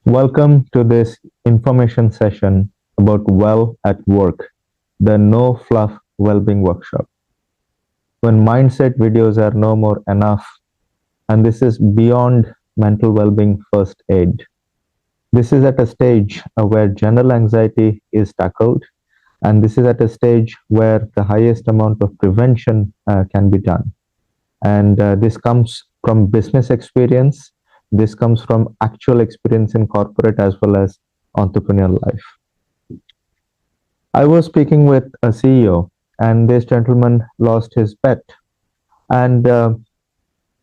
Welcome to this information session about well at work, the no fluff well-being workshop. When mindset videos are no more enough, and this is beyond mental well-being first aid. This is at a stage where general anxiety is tackled, and this is at a stage where the highest amount of prevention can be done. And this comes from business experience. This comes from actual experience in corporate as well as entrepreneurial life. I was speaking with a CEO, and this gentleman lost his pet, and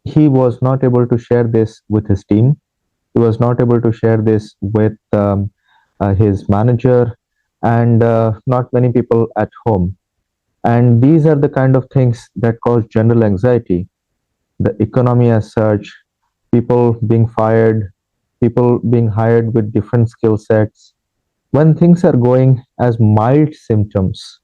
he was not able to share this with his team. He was not able to share this with his manager, and not many people at home. And these are the kind of things that cause general anxiety. The economy as such, people being fired, people being hired with different skill sets. When things are going as mild symptoms,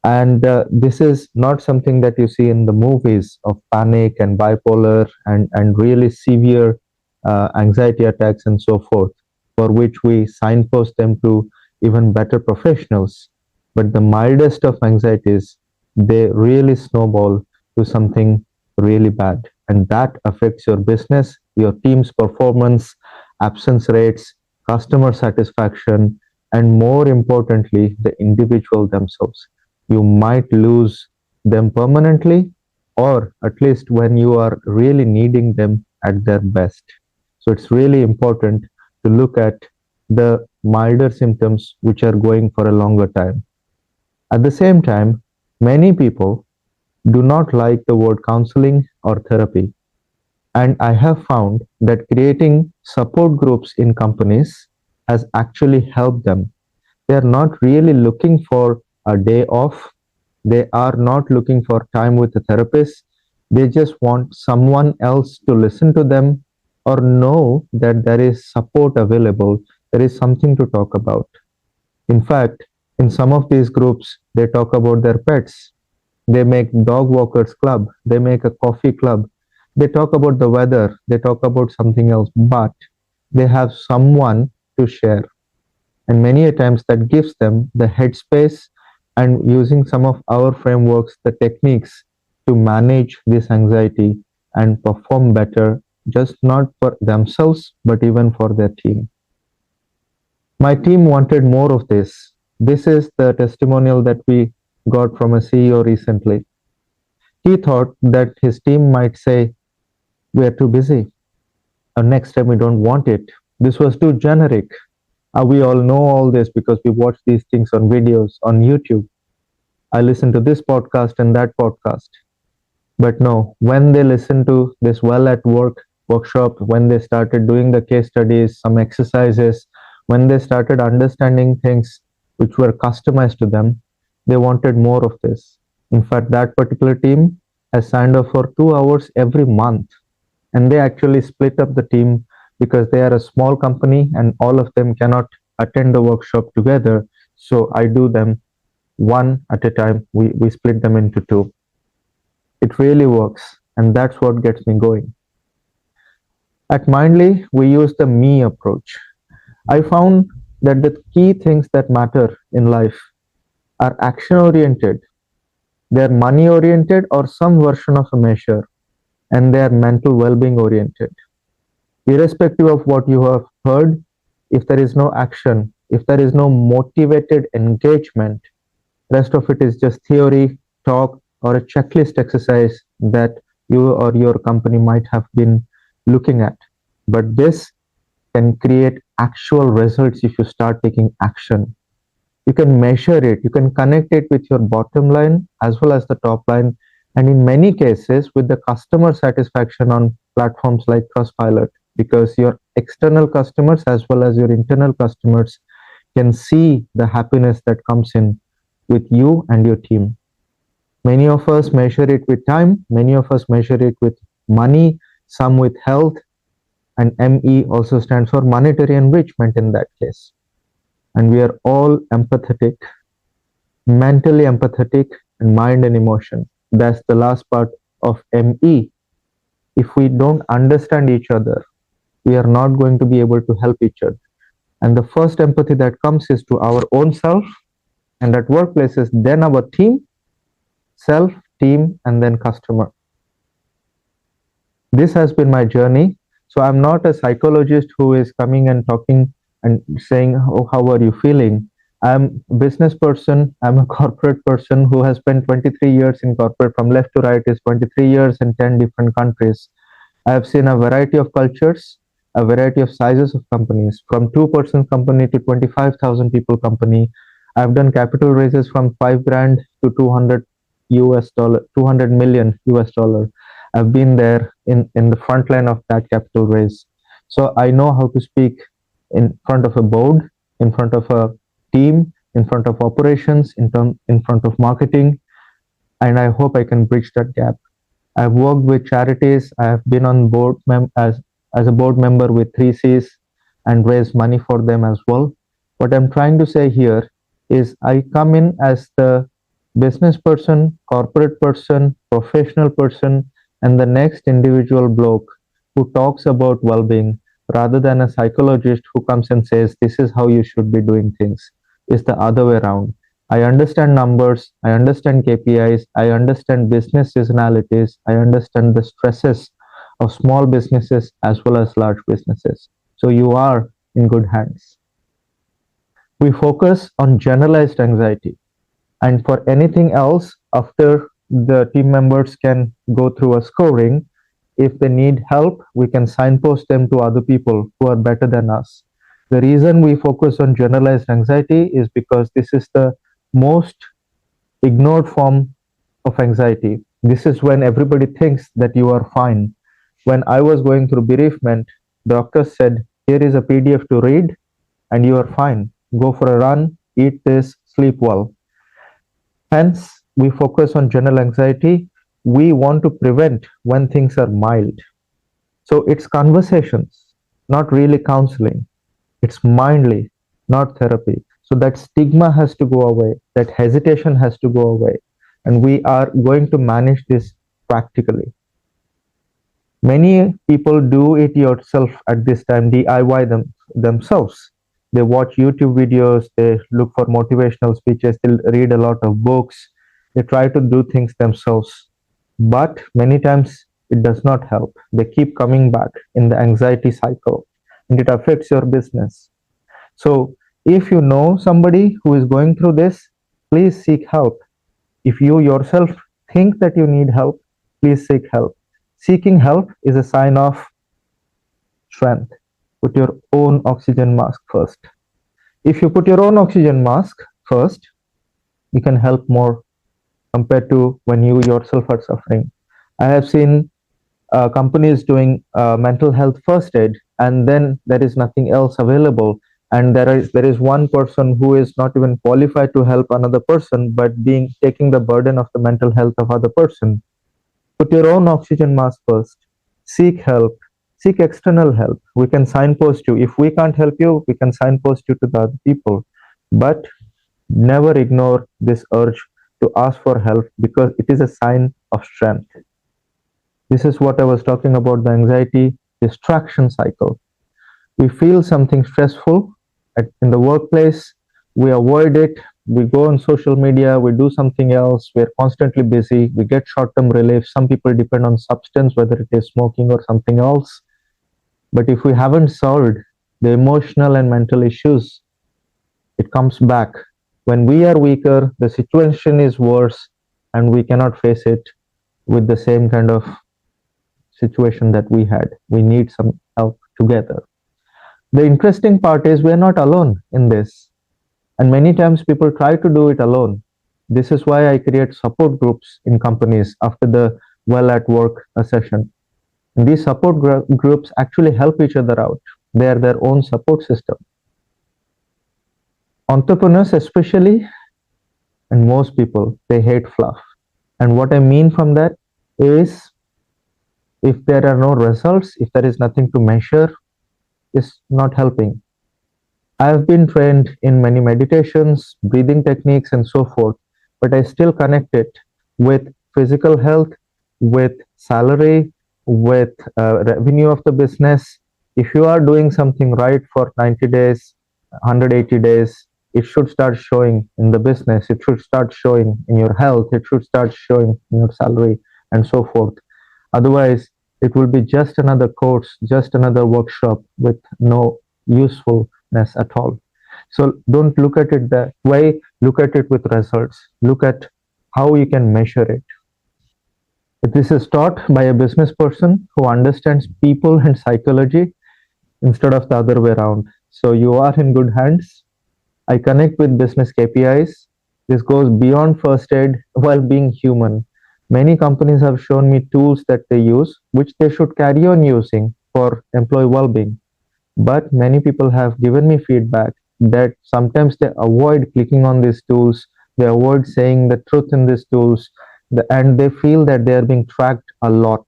and this is not something that you see in the movies of panic and bipolar and really severe anxiety attacks and so forth, for which we signpost them to even better professionals. But the mildest of anxieties, they really snowball to something really bad. And that affects your business, your team's performance, absence rates, customer satisfaction, and more importantly, the individual themselves. You might lose them permanently, or at least when you are really needing them at their best. So it's really important to look at the milder symptoms which are going for a longer time. At the same time, many people do not like the word counseling or therapy. And I have found that creating support groups in companies has actually helped them. They are not really looking for a day off. They are not looking for time with a therapist. They just want someone else to listen to them or know that there is support available. There is something to talk about. In fact, in some of these groups, they talk about their pets. They make dog walkers club. They make a coffee club. They talk about the weather. They talk about something else, but they have someone to share. And many a times that gives them the headspace and using some of our frameworks, the techniques to manage this anxiety and perform better, just not for themselves, but even for their team. My team wanted more of this. This is the testimonial that we got from a CEO recently. He thought that his team might say, we are too busy, or next time we don't want it. This was too generic. We all know all this because we watch these things on videos on YouTube. I listen to this podcast and that podcast. But no, when they listen to this well at work workshop, when they started doing the case studies, some exercises, when they started understanding things which were customized to them, they wanted more of this. In fact, that particular team has signed up for 2 hours every month. And they actually split up the team because they are a small company and all of them cannot attend the workshop together. So I do them one at a time. We split them into two. It really works. And that's what gets me going. At Mindly, we use the me approach. I found that the key things that matter in life are action oriented, they're money oriented or some version of a measure, and they are mental well being oriented. Irrespective of what you have heard, if there is no action, if there is no motivated engagement, rest of it is just theory, talk, or a checklist exercise that you or your company might have been looking at. But this can create actual results if you start taking action. You can measure it, you can connect it with your bottom line as well as the top line, and in many cases with the customer satisfaction on platforms like Trustpilot, because your external customers as well as your internal customers can see the happiness that comes in with you and your team. Many of us measure it with time, many of us measure it with money, some with health, and ME also stands for monetary enrichment in that case. And we are all empathetic, mentally empathetic, and mind and emotion. That's the last part of ME. If we don't understand each other, we are not going to be able to help each other. And the first empathy that comes is to our own self, and at workplaces, then our team, self, team, and then customer. This has been my journey. So I'm not a psychologist who is coming and talking and saying, oh, how are you feeling? I'm a business person. I'm a corporate person who has spent 23 years in corporate. From left to right is 23 years in 10 different countries. I have seen a variety of cultures, a variety of sizes of companies, from two-person company to 25,000 people company. I've done capital raises from 5 grand to 200 US dollar, 200 million US dollar. I've been there in the front line of that capital raise. So I know how to speak in front of a board, in front of a team, in front of operations, in front of marketing, and I hope I can bridge that gap. I've worked with charities. I have been on board as a board member with 3Cs and raised money for them as well. What I'm trying to say here is I come in as the business person, corporate person, professional person, and the next individual bloke who talks about well-being rather than a psychologist who comes and says, this is how you should be doing things. It's the other way around. I understand numbers, I understand KPIs, I understand business seasonalities, I understand the stresses of small businesses as well as large businesses. So you are in good hands. We focus on generalized anxiety, and for anything else, after the team members can go through a scoring, if they need help, we can signpost them to other people who are better than us. The reason we focus on generalized anxiety is because this is the most ignored form of anxiety. This is when everybody thinks that you are fine. When I was going through bereavement, doctors said, here is a PDF to read and you are fine. Go for a run, eat this, sleep well. Hence, we focus on general anxiety. We want to prevent when things are mild. So it's conversations, not really counseling. It's mindly, not therapy. So that stigma has to go away, that hesitation has to go away. And we are going to manage this practically. Many people do it yourself at this time, DIY themselves. They watch YouTube videos, they look for motivational speeches, they read a lot of books, they try to do things themselves. But many times it does not help. They keep coming back in the anxiety cycle and it affects your business. So if you know somebody who is going through this, please seek help. If you yourself think that you need help, please seek help. Seeking help is a sign of strength. Put your own oxygen mask first. If you put your own oxygen mask first, you can help more compared to when you yourself are suffering. I have seen companies doing mental health first aid, and then there is nothing else available. And there is one person who is not even qualified to help another person, but taking the burden of the mental health of other person. Put your own oxygen mask first. Seek help. Seek external help. We can signpost you. If we can't help you, we can signpost you to the other people. But never ignore this urge to ask for help because it is a sign of strength. This is what I was talking about, the anxiety distraction cycle. We feel something stressful in the workplace, we avoid it, we go on social media, we do something else, we're constantly busy, we get short-term relief. Some people depend on substance, whether it is smoking or something else. But if we haven't solved the emotional and mental issues, it comes back. When we are weaker, the situation is worse, and we cannot face it with the same kind of situation that we had. We need some help together. The interesting part is we're not alone in this. And many times people try to do it alone. This is why I create support groups in companies after the Well at Work session. And these support groups actually help each other out. They are their own support system. Entrepreneurs especially, and most people, they hate fluff. And what I mean from that is if there are no results, if there is nothing to measure, it's not helping. I have been trained in many meditations, breathing techniques, and so forth, but I still connect it with physical health, with salary, with revenue of the business, If you are doing something right for 90 days, 180 days, it should start showing in the business, it should start showing in your health, it should start showing in your salary, and so forth. Otherwise, it will be just another course, just another workshop with no usefulness at all. So don't look at it that way, look at it with results. Look at how you can measure it. This is taught by a business person who understands people and psychology instead of the other way around. So you are in good hands. I connect with business KPIs. This goes beyond first aid while being human. Many companies have shown me tools that they use, which they should carry on using for employee well-being. But many people have given me feedback that sometimes they avoid clicking on these tools, they avoid saying the truth in these tools, and they feel that they are being tracked a lot.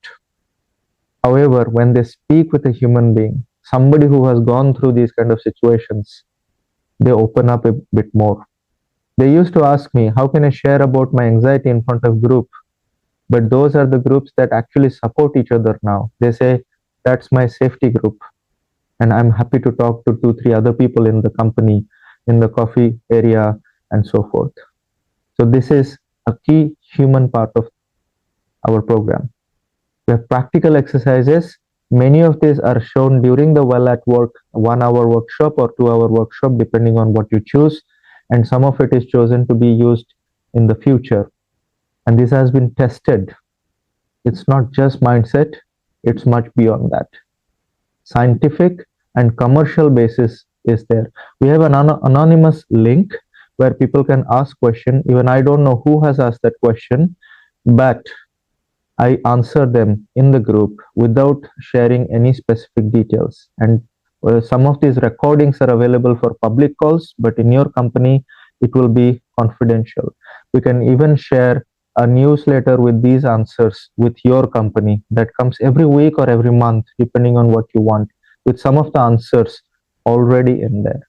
However, when they speak with a human being, somebody who has gone through these kind of situations, they open up a bit more. They used to ask me, how can I share about my anxiety in front of group? But those are the groups that actually support each other now. They say, that's my safety group. And I'm happy to talk to 2, 3 other people in the company, in the coffee area, and so forth. So this is a key human part of our program. We have practical exercises. Many of these are shown during the Well at Work 1 hour workshop or 2 hour workshop, depending on what you choose. And some of it is chosen to be used in the future. And this has been tested. It's not just mindset, it's much beyond that. Scientific and commercial basis is there. We have an anonymous link where people can ask question. Even I don't know who has asked that question, but I answer them in the group without sharing any specific details. And some of these recordings are available for public calls, but in your company, it will be confidential. We can even share a newsletter with these answers with your company that comes every week or every month, depending on what you want, with some of the answers already in there.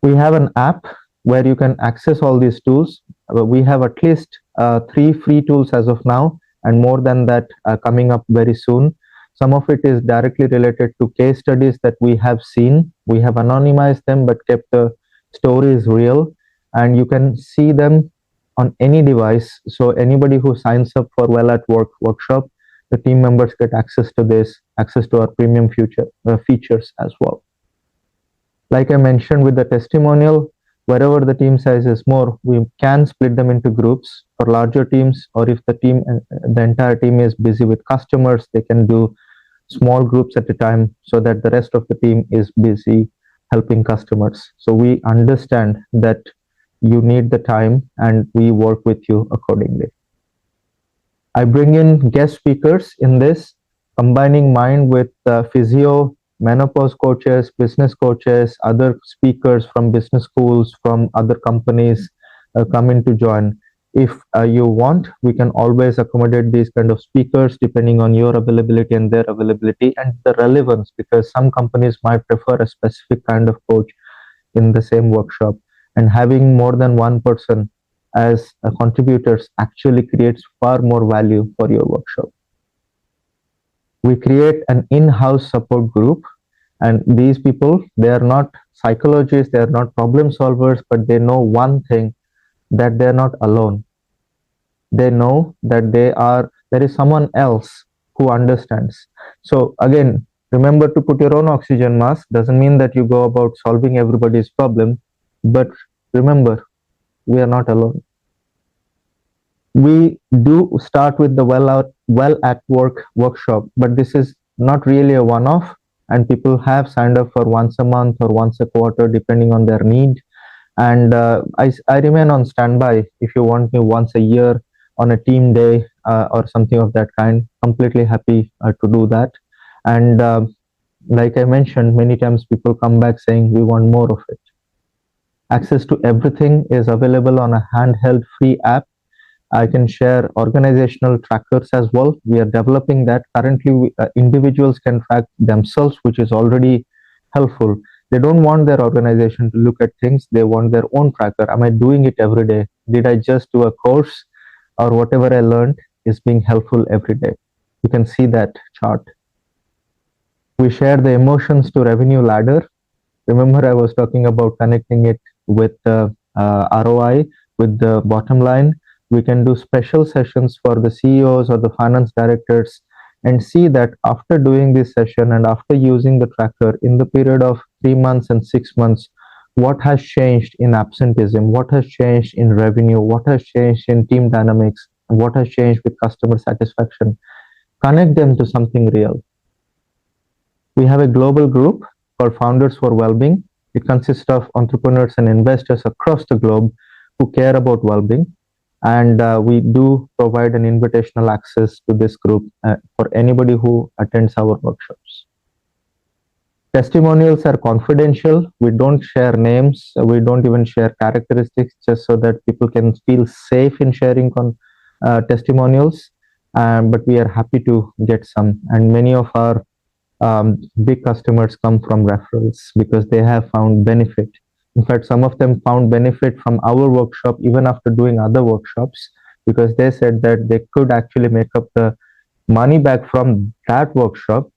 We have an app where you can access all these tools. We have at least 3 free tools as of now, and more than that coming up very soon. Some of it is directly related to case studies that we have seen. We have anonymized them but kept the stories real, and you can see them on any device. So anybody who signs up for Well at Work workshop, the team members get access to this, access to our premium features as well. Like I mentioned with the testimonial, wherever the team size is more, we can split them into groups for larger teams, or if the entire team is busy with customers, they can do small groups at a time so that the rest of the team is busy helping customers. So we understand that you need the time and we work with you accordingly. I bring in guest speakers in this, combining mind with physio, menopause coaches, business coaches, other speakers from business schools, from other companies come in to join. If you want, we can always accommodate these kind of speakers depending on your availability and their availability and the relevance, because some companies might prefer a specific kind of coach in the same workshop. And having more than one person as contributors actually creates far more value for your workshop. We create an in-house support group, and these people, they are not psychologists, they are not problem solvers, but they know one thing, that they're not alone. They know that there is someone else who understands. So again, remember to put your own oxygen mask. Doesn't mean that you go about solving everybody's problem, but remember, we are not alone. We do start with the Well at Work workshop, but this is not really a one-off, and people have signed up for once a month or once a quarter depending on their need. And I remain on standby if you want me once a year on a team day or something of that kind. Completely happy to do that. And like I mentioned, many times people come back saying we want more of it. Access to everything is available on a handheld free app. I can share organizational trackers as well. We are developing that. Currently, individuals can track themselves, which is already helpful. They don't want their organization to look at things. They want their own tracker. Am I doing it every day? Did I just do a course, or whatever I learned is being helpful every day? You can see that chart. We share the emotions to revenue ladder. Remember, I was talking about connecting it with the ROI, with the bottom line. We can do special sessions for the CEOs or the finance directors and see that after doing this session and after using the tracker in the period of 3 months and 6 months, what has changed in absenteeism, what has changed in revenue, what has changed in team dynamics, what has changed with customer satisfaction. Connect them to something real. We have a global group called Founders for Wellbeing. It consists of entrepreneurs and investors across the globe who care about well-being. And we do provide an invitational access to this group for anybody who attends our workshops. Testimonials are confidential. We don't share names. We don't even share characteristics, just so that people can feel safe in sharing testimonials. But we are happy to get some. And many of our big customers come from referrals because they have found benefit. In fact, some of them found benefit from our workshop even after doing other workshops, because they said that they could actually make up the money back from that workshop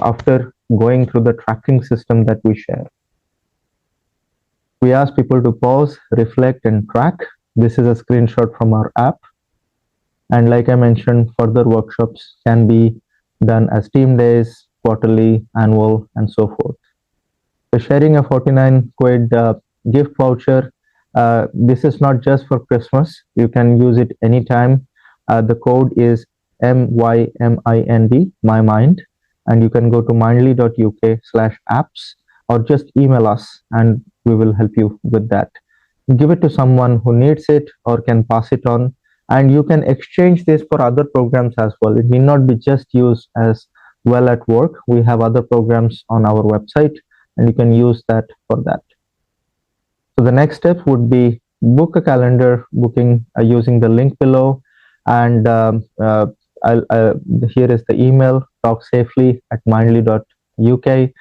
after going through the tracking system that we share. We ask people to pause, reflect, and track. This is a screenshot from our app. And like I mentioned, further workshops can be done as team days, quarterly, annual, and so forth. So sharing a 49 quid gift voucher. This is not just for Christmas. You can use it anytime. The code is MYMIND, my mind, and you can go to mindly.uk/apps or just email us and we will help you with that. Give it to someone who needs it or can pass it on, and you can exchange this for other programs as well. It need not be just used as well at work. We have other programs on our website and you can use that for that. So the next step would be book a calendar booking using the link below. And here is the email, talksafely@mindly.uk.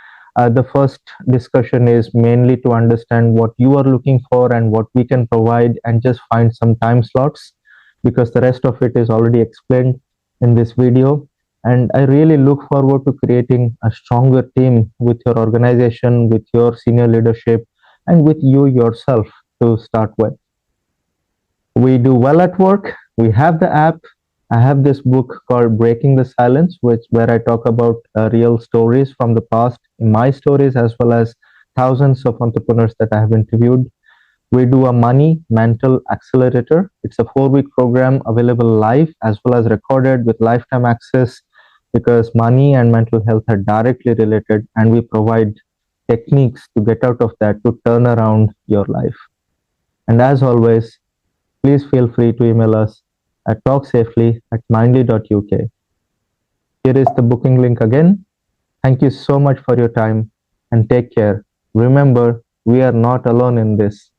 The first discussion is mainly to understand what you are looking for and what we can provide, and just find some time slots, because the rest of it is already explained in this video. And I really look forward to creating a stronger team with your organization, with your senior leadership, and with you yourself to start with. We do well at work. We have the app. I have this book called Breaking the Silence, where I talk about real stories from the past, my stories, as well as thousands of entrepreneurs that I have interviewed. We do a money mental accelerator. It's a 4-week program available live as well as recorded with lifetime access, because money and mental health are directly related, and we provide techniques to get out of that, to turn around your life. And as always, please feel free to email us at talksafely@mindly.uk. Here is the booking link again. Thank you so much for your time and take care. Remember, we are not alone in this.